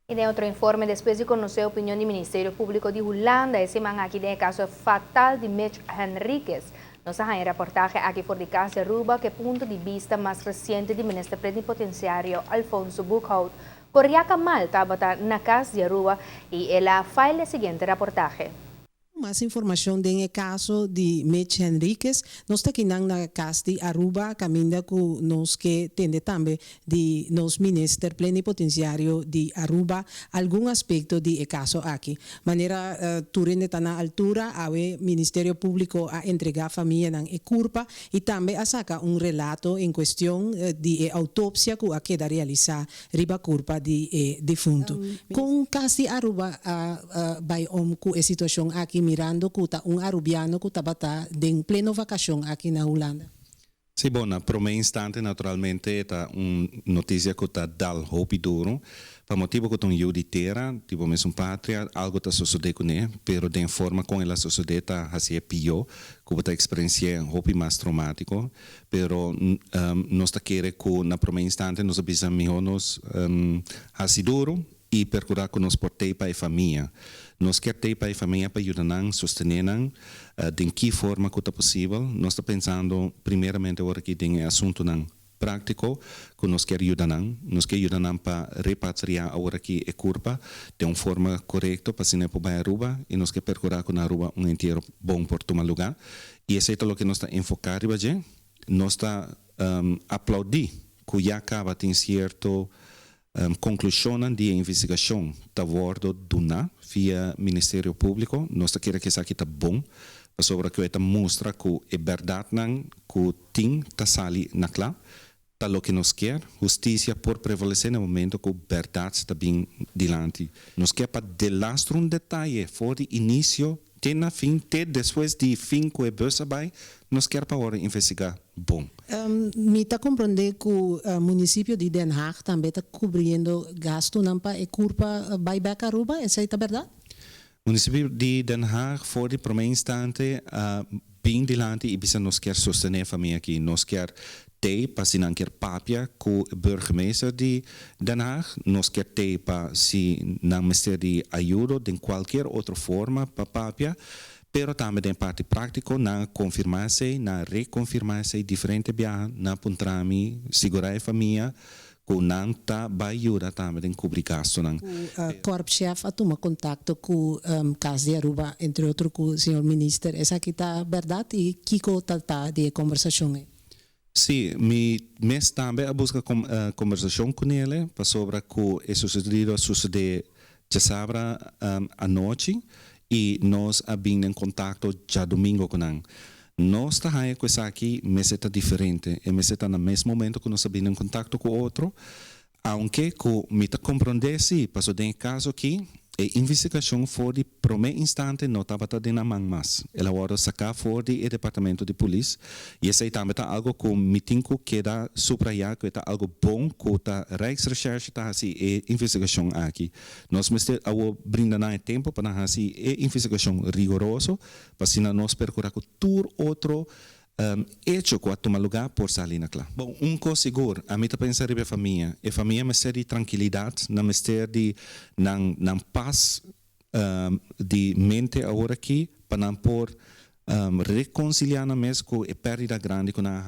Y de otro informe, después de conocer la opinión del Ministerio Público de Holanda, ese man aquí del caso fatal de Mitch Henríquez. Nos ha en reportaje aquí por de caso Aruba que punto de vista más reciente del ministro plenipotenciario Alfonso Buchholz. Corriaca mal tabata na casa de Aruba y el file el siguiente reportaje. Mais informação do caso de Mitch Henríquez, nós está aqui na casa de Aruba, caminha com nós que tende também de nos ministro plenipotenciário de Aruba, algum aspecto de caso aqui. Maneira turende está na altura, ao Ministério Público a entregar a família na curpa e também a sacar relato em questão de autópsia que a queda realizar riba curpa de defunto. Com o caso de Aruba, vai com a situação aqui mirando que arubiano que estava em pleno vacação aqui na Holanda. Sim, bom, na primeiro instante, naturalmente, está notícia que está dal hopi duro, para motivo que estão juditeira, tipo mesmo pátria, algo está sucedendo com ele, pero de forma com ela sucede está assim pior, que está experiencia hopi mais traumático, pero nós está querer que na primeiro instante nós precisamos assim duro e procurar que nós portei para a família. Nós queremos para a família para ajudar a sostener de que forma que é possível. Nós estamos pensando, primeiramente, agora que tem assunto prático, que nós queremos ajudar. Nós queremos ajudar para repatriar agora que é curva de uma forma correta para se não para Aruba e nós queremos procurar que na Aruba inteiro bom por tomar lugar. E isso é o que nós estamos enfocando hoje. Nós estamos aplaudir que já acaba tem certo conclusão de investigação da bordo do via Ministério Público. Nós queremos que isso aqui está bom, sobre que isso mostra que é verdade que tem está sali na clá, tá lo que nós quer, justiça por prevalecer no momento que a verdade está bem dilante. Nós quer para delastrar detalhe, for de início, até na fim, até depois de fim que é bolsa vai, nós quer para agora investigar bom. Me está compreendendo que o município de Den Haag também está cobrindo gasto para a curva buyback Aruba, essa é a verdade? O município de Den Haag, for de primeiro instante, bem dilante e bisa nós quer sostener a família aqui. Nós quer ter para se não quer papia com o burgemeester de Den Haag. Nós quer ter para se não ministério de ajuda de qualquer outra forma para papia. Pero também tem parte prática na confirmar-se, na reconfirmar-se diferente viagem, na puntrami, segurar a família, que não está ajuda também em cobrir gasto. O corpo-chefe toma contato com o caso de Aruba, entre outros com o senhor ministro. Essa aqui está verdade e que está de conversação? Sim, mas também a busca conversação com ele, para sobre que é suceder já sabe à noite, e nós abrimos em contato já domingo com ele. Nós estamos com isso aqui, mas está diferente. E mas está no mesmo momento que nós abrimos em contato com o outro, aunque me está compreender se passou de caso aqui, a investigação foi de primeiro instante não estava dando a mão mais. Ela agora sacar fora do departamento de polícia e isso aí também está algo que me tem que queda subrayar que está algo bom que a Rijksrecherche está assim a investigação aqui. Nós precisamos brindar tempo para assim a investigação rigorosa para se nós procurar que tudo outro hecho que toma lugar por sair na clá. Bom, coisa seguro, a mim está pensando em família. A família me de tranquilidade, não me de não paz de mente agora aqui, para não por reconciliar na mesma com a perda grande que nós